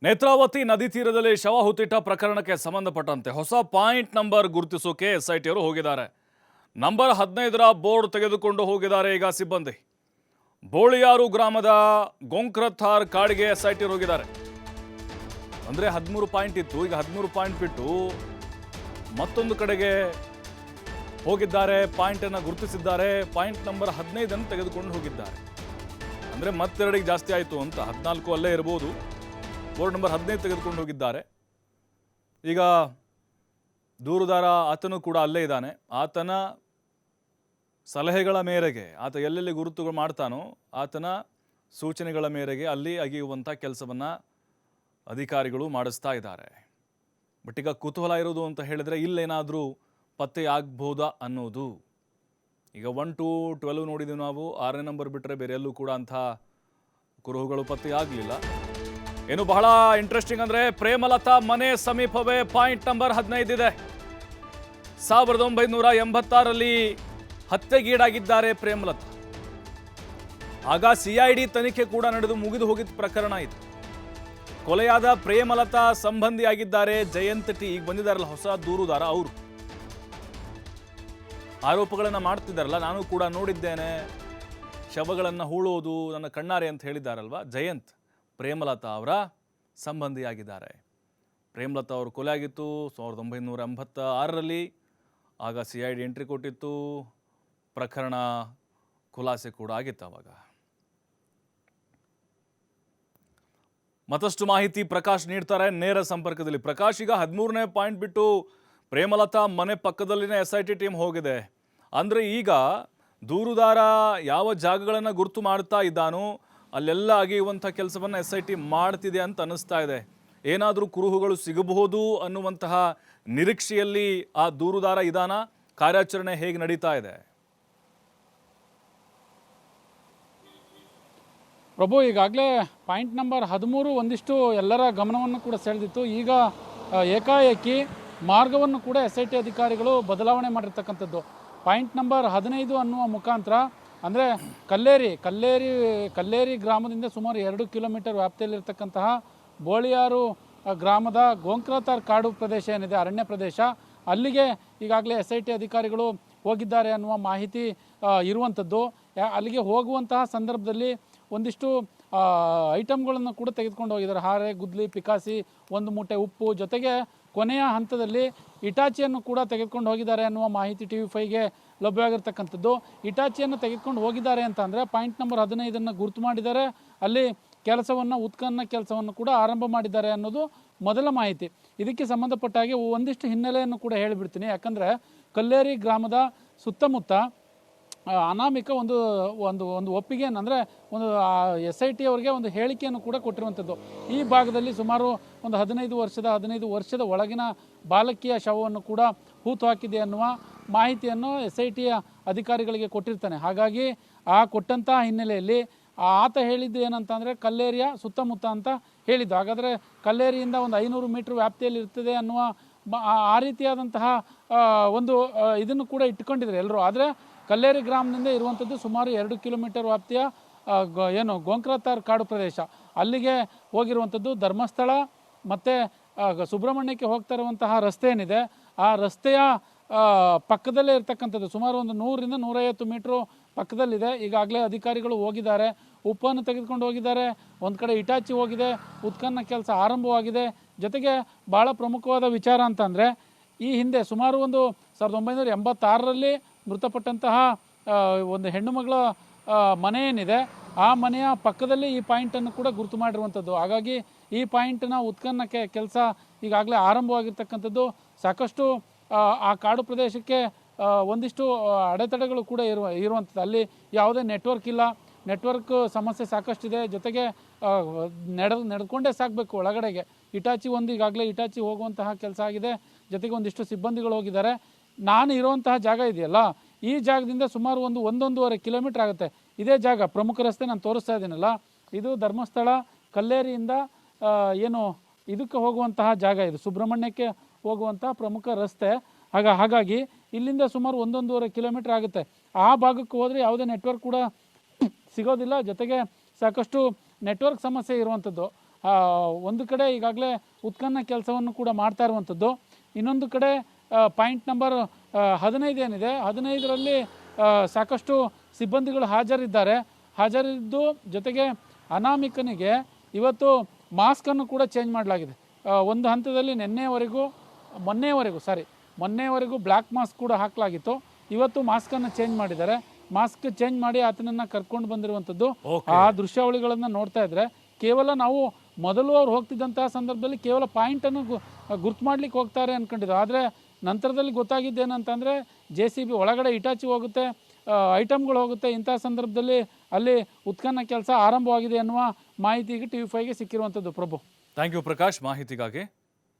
ನೇತ್ರಾವತಿ ನದಿ ತೀರದಲ್ಲಿ ಶವ ಹುತ್ತಿಟ್ಟ ಪ್ರಕರಣಕ್ಕೆ ಸಂಬಂಧಪಟ್ಟಂತೆ ಹೊಸ ಪಾಯಿಂಟ್ ನಂಬರ್ ಗುರುತಿಸೋಕೆ ಎಸ್ಐಟಿಯವರು ಹೋಗಿದ್ದಾರೆ. ನಂಬರ್ 15ರ ಬೋರ್ಡ್ ತೆಗೆದುಕೊಂಡು ಹೋಗಿದ್ದಾರೆ ಈಗ ಸಿಬ್ಬಂದಿ. ಬೋಳಿಯಾರು ಗ್ರಾಮದ ಗೊಂಕ್ರಥಾರ್ ಕಾಡಿಗೆ ಎಸ್ಐಟಿಯವರು ಹೋಗಿದ್ದಾರೆ. ಅಂದರೆ 13 ಪಾಯಿಂಟ್ ಇತ್ತು, ಈಗ 13 ಪಾಯಿಂಟ್ ಬಿಟ್ಟು ಮತ್ತೊಂದು ಕಡೆಗೆ ಹೋಗಿದ್ದಾರೆ. ಪಾಯಿಂಟನ್ನು ಗುರುತಿಸಿದ್ದಾರೆ. ಪಾಯಿಂಟ್ ನಂಬರ್ 15ಅನ್ನು ತೆಗೆದುಕೊಂಡು ಹೋಗಿದ್ದಾರೆ. ಅಂದರೆ ಮತ್ತೆರಡಿಗೆ ಜಾಸ್ತಿ ಆಯಿತು ಅಂತ. 14 ಅಲ್ಲೇ ಇರ್ಬೋದು. ಬೋರ್ಡ್ ನಂಬರ್ 15 ತೆಗೆದುಕೊಂಡು ಹೋಗಿದ್ದಾರೆ. ಈಗ ದೂರುದಾರ ಆತನು ಕೂಡ ಅಲ್ಲೇ ಇದ್ದಾನೆ. ಆತನ ಸಲಹೆಗಳ ಮೇರೆಗೆ, ಆತ ಎಲ್ಲೆಲ್ಲಿ ಗುರುತುಗಳು ಮಾಡ್ತಾನೋ ಆತನ ಸೂಚನೆಗಳ ಮೇರೆಗೆ ಅಲ್ಲಿ ಅಗಿಯುವಂಥ ಕೆಲಸವನ್ನು ಅಧಿಕಾರಿಗಳು ಮಾಡಿಸ್ತಾ ಇದ್ದಾರೆ. ಬಟ್ ಈಗ ಕುತೂಹಲ ಇರೋದು ಅಂತ ಹೇಳಿದರೆ ಇಲ್ಲೇನಾದರೂ ಪತ್ತೆ ಆಗ್ಬೋದಾ ಅನ್ನೋದು. ಈಗ 1 to 12 ನೋಡಿದ್ದೀವಿ ನಾವು. 6ನೇ ನಂಬರ್ ಬಿಟ್ಟರೆ ಬೇರೆ ಎಲ್ಲೂ ಕೂಡ ಅಂಥ ಕುರುಹುಗಳು ಪತ್ತೆ ಆಗಲಿಲ್ಲ. ಏನು ಬಹಳ ಇಂಟ್ರೆಸ್ಟಿಂಗ್ ಅಂದರೆ ಪ್ರೇಮಲತಾ ಮನೆ ಸಮೀಪವೇ ಪಾಯಿಂಟ್ ನಂಬರ್ 15 ಇದೆ. 1986ರಲ್ಲಿ ಹತ್ಯೆಗೀಡಾಗಿದ್ದಾರೆ ಪ್ರೇಮಲತಾ. ಆಗ CID ತನಿಖೆ ಕೂಡ ನಡೆದು ಮುಗಿದು ಹೋಗಿದ್ದ ಪ್ರಕರಣ ಇದು. ಕೊಲೆಯಾದ ಪ್ರೇಮಲತಾ ಸಂಬಂಧಿಯಾಗಿದ್ದಾರೆ ಜಯಂತ್ ಟಿ. ಈಗ ಬಂದಿದ್ದಾರಲ್ಲ ಹೊಸ ದೂರುದಾರ, ಅವರು ಆರೋಪಗಳನ್ನು ಮಾಡ್ತಿದ್ದಾರಲ್ಲ. ನಾನು ಕೂಡ ನೋಡಿದ್ದೇನೆ, ಶವಗಳನ್ನು ಹೂಳೋದು ನನ್ನ ಕಣ್ಣಾರೆ ಅಂತ ಹೇಳಿದ್ದಾರಲ್ವ. ಜಯಂತ್ ಪ್ರೇಮಲತಾ ಅವರ ಸಂಬಂಧಿಯಾಗಿದ್ದಾರೆ. ಪ್ರೇಮಲತಾ ಅವರು ಕೊಲೆ ಆಗಿತ್ತು 1986ರಲ್ಲಿ. ಆಗ CID ಎಂಟ್ರಿ ಕೊಟ್ಟಿತ್ತು. ಪ್ರಕರಣ ಖುಲಾಸೆ ಕೂಡ ಆಗಿತ್ತು ಆವಾಗ. ಮತ್ತಷ್ಟು ಮಾಹಿತಿ ಪ್ರಕಾಶ್ ನೀಡ್ತಾರೆ ನೇರ ಸಂಪರ್ಕದಲ್ಲಿ. ಪ್ರಕಾಶ್, ಈಗ 13ನೇ ಪಾಯಿಂಟ್ ಬಿಟ್ಟು ಪ್ರೇಮಲತಾ ಮನೆ ಪಕ್ಕದಲ್ಲಿನ SIT ಟೀಮ್ ಹೋಗಿದೆ. ಅಂದರೆ ಈಗ ದೂರುದಾರ ಯಾವ ಜಾಗಗಳನ್ನು ಗುರುತು ಮಾಡ್ತಾ ಇದ್ದಾನೋ ಅಲ್ಲೆಲ್ಲ ಅಗೆಯುವಂಥ ಕೆಲಸವನ್ನು SIT ಮಾಡ್ತಿದೆ ಅಂತ ಅನ್ನಿಸ್ತಾ ಇದೆ. ಏನಾದರೂ ಕುರುಹುಗಳು ಸಿಗಬಹುದು ಅನ್ನುವಂತಹ ನಿರೀಕ್ಷೆಯಲ್ಲಿ ಆ ದೂರುದಾರ ಇದಾನ. ಕಾರ್ಯಾಚರಣೆ ಹೇಗೆ ನಡೀತಾ ಇದೆ? ಪ್ರಭು, ಈಗಾಗಲೇ ಪಾಯಿಂಟ್ ನಂಬರ್ 13 ಒಂದಿಷ್ಟು ಎಲ್ಲರ ಗಮನವನ್ನು ಕೂಡ ಸೆಳೆದಿತ್ತು. ಈಗ ಏಕಾಏಕಿ ಮಾರ್ಗವನ್ನು ಕೂಡ SIT ಅಧಿಕಾರಿಗಳು ಬದಲಾವಣೆ ಮಾಡಿರ್ತಕ್ಕಂಥದ್ದು. ಪಾಯಿಂಟ್ ನಂಬರ್ 15 ಅನ್ನುವ ಮುಖಾಂತರ ಅಂದರೆ ಕಲ್ಲೇರಿ ಗ್ರಾಮದಿಂದ ಸುಮಾರು 2 ಕಿಲೋಮೀಟರ್ ವ್ಯಾಪ್ತಿಯಲ್ಲಿರ್ತಕ್ಕಂತಹ ಬೋಳಿಯಾರು ಗ್ರಾಮದ ಗೊಂಕ್ರಥಾರ್ ಕಾಡು ಪ್ರದೇಶ ಏನಿದೆ, ಅರಣ್ಯ ಪ್ರದೇಶ, ಅಲ್ಲಿಗೆ ಈಗಾಗಲೇ SIT ಅಧಿಕಾರಿಗಳು ಹೋಗಿದ್ದಾರೆ ಅನ್ನುವ ಮಾಹಿತಿ ಇರುವಂಥದ್ದು. ಅಲ್ಲಿಗೆ ಹೋಗುವಂತಹ ಸಂದರ್ಭದಲ್ಲಿ ಒಂದಿಷ್ಟು ಐಟಮ್ಗಳನ್ನು ಕೂಡ ತೆಗೆದುಕೊಂಡು ಹೋಗಿದ್ದಾರೆ. ಹಾರೆ, ಗುದ್ಲಿ, ಪಿಕಾಸಿ, 1 ಮೂಟೆ ಉಪ್ಪು, ಜೊತೆಗೆ ಕೊನೆಯ ಹಂತದಲ್ಲಿ ಇಟಾಚಿಯನ್ನು ಕೂಡ ತೆಗೆದುಕೊಂಡು ಹೋಗಿದ್ದಾರೆ ಅನ್ನುವ ಮಾಹಿತಿ TV5ಗೆ ಲಭ್ಯವಾಗಿರ್ತಕ್ಕಂಥದ್ದು. ಇಟಾಚಿಯನ್ನು ತೆಗೆದುಕೊಂಡು ಹೋಗಿದ್ದಾರೆ ಅಂತ ಅಂದರೆ ಪಾಯಿಂಟ್ ನಂಬರ್ 15ಅನ್ನು ಗುರುತು ಮಾಡಿದ್ದಾರೆ. ಅಲ್ಲಿ ಉತ್ಖನನ ಕೆಲಸವನ್ನು ಕೂಡ ಆರಂಭ ಮಾಡಿದ್ದಾರೆ ಅನ್ನೋದು ಮೊದಲ ಮಾಹಿತಿ. ಇದಕ್ಕೆ ಸಂಬಂಧಪಟ್ಟ ಹಾಗೆ ಒಂದಿಷ್ಟು ಹಿನ್ನೆಲೆಯನ್ನು ಕೂಡ ಹೇಳಿಬಿಡ್ತೀನಿ. ಯಾಕಂದರೆ ಕಲ್ಲೇರಿ ಗ್ರಾಮದ ಸುತ್ತಮುತ್ತ ಅನಾಮಿಕ ಒಂದು ಒಪ್ಪಿಗೆ ಅಂದರೆ ಒಂದು SIT ಅವರಿಗೆ ಒಂದು ಹೇಳಿಕೆಯನ್ನು ಕೂಡ ಕೊಟ್ಟಿರುವಂಥದ್ದು. ಈ ಭಾಗದಲ್ಲಿ ಸುಮಾರು ಒಂದು 15 ವರ್ಷದ ಒಳಗಿನ ಬಾಲಕಿಯ ಶವವನ್ನು ಕೂಡ ಹೂತು ಹಾಕಿದೆ ಅನ್ನುವ ಮಾಹಿತಿಯನ್ನು SITಯ ಅಧಿಕಾರಿಗಳಿಗೆ ಕೊಟ್ಟಿರ್ತಾನೆ. ಹಾಗಾಗಿ ಆ ಕೊಟ್ಟಂತಹ ಹಿನ್ನೆಲೆಯಲ್ಲಿ ಆತ ಹೇಳಿದ್ದು ಏನಂತ ಅಂದರೆ ಕಲ್ಲೇರಿಯ ಸುತ್ತಮುತ್ತ ಅಂತ ಹೇಳಿದ್ದು. ಹಾಗಾದರೆ ಕಲ್ಲೇರಿಯಿಂದ ಒಂದು 500 ಮೀಟ್ರ್ ವ್ಯಾಪ್ತಿಯಲ್ಲಿ ಇರ್ತದೆ ಅನ್ನುವ ಆ ರೀತಿಯಾದಂತಹ ಒಂದು ಇದನ್ನು ಕೂಡ ಇಟ್ಕೊಂಡಿದ್ದಾರೆ ಎಲ್ಲರೂ. ಆದರೆ ಕಲ್ಲೇರಿ ಗ್ರಾಮದಿಂದ ಇರುವಂಥದ್ದು ಸುಮಾರು 2 ಕಿಲೋಮೀಟರ್ ವ್ಯಾಪ್ತಿಯ ಗೊಂಕ್ರಥಾರ್ ಕಾಡು ಪ್ರದೇಶ. ಅಲ್ಲಿಗೆ ಹೋಗಿರುವಂಥದ್ದು. ಧರ್ಮಸ್ಥಳ ಮತ್ತು ಸುಬ್ರಹ್ಮಣ್ಯಕ್ಕೆ ಹೋಗ್ತಾ ಇರುವಂತಹ ರಸ್ತೆ ಏನಿದೆ, ಆ ರಸ್ತೆಯ ಪಕ್ಕದಲ್ಲೇ ಇರ್ತಕ್ಕಂಥದ್ದು. ಸುಮಾರು ಒಂದು 100ರಿಂದ 150 ಮೀಟ್ರು ಪಕ್ಕದಲ್ಲಿದೆ. ಈಗಾಗಲೇ ಅಧಿಕಾರಿಗಳು ಹೋಗಿದ್ದಾರೆ, ಉಪ್ಪನ್ನು ತೆಗೆದುಕೊಂಡು ಹೋಗಿದ್ದಾರೆ. ಒಂದು ಕಡೆ ಇಟಾಚಿ ಹೋಗಿದೆ, ಉತ್ಖನನ ಕೆಲಸ ಆರಂಭವಾಗಿದೆ. ಜೊತೆಗೆ ಭಾಳ ಪ್ರಮುಖವಾದ ವಿಚಾರ ಅಂತಂದರೆ ಈ ಹಿಂದೆ ಸುಮಾರು ಒಂದು 1986ರಲ್ಲಿ ಮೃತಪಟ್ಟಂತಹ ಒಂದು ಹೆಣ್ಣು ಮಗಳ ಮನೆ ಏನಿದೆ, ಆ ಮನೆಯ ಪಕ್ಕದಲ್ಲಿ ಈ ಪಾಯಿಂಟನ್ನು ಕೂಡ ಗುರುತು ಮಾಡಿರುವಂಥದ್ದು. ಹಾಗಾಗಿ ಈ ಪಾಯಿಂಟ್ನ ಉತ್ಖನನ ಕೆಲಸ ಈಗಾಗಲೇ ಆರಂಭವಾಗಿರ್ತಕ್ಕಂಥದ್ದು. ಸಾಕಷ್ಟು ಆ ಕಾಡು ಪ್ರದೇಶಕ್ಕೆ ಒಂದಿಷ್ಟು ಅಡೆತಡೆಗಳು ಕೂಡ ಇರುವಂಥದ್ದು. ಅಲ್ಲಿ ಯಾವುದೇ ನೆಟ್ವರ್ಕ್ ಇಲ್ಲ, ನೆಟ್ವರ್ಕ್ ಸಮಸ್ಯೆ ಸಾಕಷ್ಟಿದೆ. ಜೊತೆಗೆ ನಡೆದುಕೊಂಡೇ ಸಾಗಬೇಕು ಒಳಗಡೆಗೆ. ಈಗಾಗಲೇ ಇಟಾಚಿ ಹೋಗುವಂತಹ ಕೆಲಸ ಆಗಿದೆ. ಜೊತೆಗೆ ಒಂದಿಷ್ಟು ಸಿಬ್ಬಂದಿಗಳು ಹೋಗಿದ್ದಾರೆ. ನಾನು ಇರುವಂತಹ ಜಾಗ ಇದೆಯಲ್ಲ, ಈ ಜಾಗದಿಂದ ಸುಮಾರು 1-1.5 ಕಿಲೋಮೀಟ್ರ್ ಆಗುತ್ತೆ. ಇದೇ ಜಾಗ ಪ್ರಮುಖ ರಸ್ತೆ ನಾನು ತೋರಿಸ್ತಾ ಇದ್ದೀನಲ್ಲ, ಇದು ಧರ್ಮಸ್ಥಳ ಕಲ್ಲೇರಿಯಿಂದ ಇದಕ್ಕೆ ಹೋಗುವಂತಹ ಜಾಗ. ಇದು ಸುಬ್ರಹ್ಮಣ್ಯಕ್ಕೆ ಹೋಗುವಂತಹ ಪ್ರಮುಖ ರಸ್ತೆ. ಹಾಗಾಗಿ ಇಲ್ಲಿಂದ ಸುಮಾರು 1-1.5 ಕಿಲೋಮೀಟ್ರ್ ಆಗುತ್ತೆ. ಆ ಭಾಗಕ್ಕೆ ಹೋದರೆ ಯಾವುದೇ ನೆಟ್ವರ್ಕ್ ಕೂಡ ಸಿಗೋದಿಲ್ಲ. ಜೊತೆಗೆ ಸಾಕಷ್ಟು ನೆಟ್ವರ್ಕ್ ಸಮಸ್ಯೆ ಇರುವಂಥದ್ದು. ಒಂದು ಕಡೆ ಈಗಾಗಲೇ ಉತ್ಖನನ ಕೆಲಸವನ್ನು ಕೂಡ ಮಾಡ್ತಾ ಇರುವಂಥದ್ದು. ಇನ್ನೊಂದು ಕಡೆ ಪಾಯಿಂಟ್ ನಂಬರ್ 15 ಏನಿದೆ 15ರಲ್ಲಿ ಸಾಕಷ್ಟು ಸಿಬ್ಬಂದಿಗಳು ಹಾಜರಿದ್ದು ಜೊತೆಗೆ ಅನಾಮಿಕನಿಗೆ ಇವತ್ತು ಮಾಸ್ಕನ್ನು ಕೂಡ ಚೇಂಜ್ ಮಾಡಲಾಗಿದೆ. ಒಂದು ಹಂತದಲ್ಲಿ ಮೊನ್ನೆವರೆಗೂ ಬ್ಲ್ಯಾಕ್ ಮಾಸ್ಕ್ ಕೂಡ ಹಾಕಲಾಗಿತ್ತು. ಇವತ್ತು ಮಾಸ್ಕನ್ನು ಚೇಂಜ್ ಮಾಡಿದ್ದಾರೆ. ಮಾಸ್ಕ್ ಚೇಂಜ್ ಮಾಡಿ ಆತನನ್ನು ಕರ್ಕೊಂಡು ಬಂದಿರುವಂಥದ್ದು. ಆ ದೃಶ್ಯಾವಳಿಗಳನ್ನು ನೋಡ್ತಾ ಇದ್ರೆ ಕೇವಲ ನಾವು ಮೊದಲು ಅವ್ರು ಹೋಗ್ತಿದ್ದಂತಹ ಸಂದರ್ಭದಲ್ಲಿ ಕೇವಲ ಪಾಯಿಂಟನ್ನು ಗುರ್ತು ಮಾಡ್ಲಿಕ್ಕೆ ಹೋಗ್ತಾರೆ ಅಂದ್ಕೊಂಡಿದ್ರು. ಆದರೆ ನಂತರದಲ್ಲಿ ಗೊತ್ತಾಗಿದ್ದೇನಂತಂದರೆ JCB ಒಳಗಡೆ ಇಟಾಚಿ ಹೋಗುತ್ತೆ, ಐಟಮ್ಗಳು ಹೋಗುತ್ತೆ. ಇಂಥ ಸಂದರ್ಭದಲ್ಲಿ ಅಲ್ಲಿ ಉತ್ಖನನ ಕೆಲಸ ಆರಂಭವಾಗಿದೆ ಅನ್ನುವ ಮಾಹಿತಿ ಈಗ TV5ಗೆ ಸಿಕ್ಕಿರುವಂಥದ್ದು. ಪ್ರಭು, ಥ್ಯಾಂಕ್ ಯು ಪ್ರಕಾಶ್ ಮಾಹಿತಿಗಾಗಿ.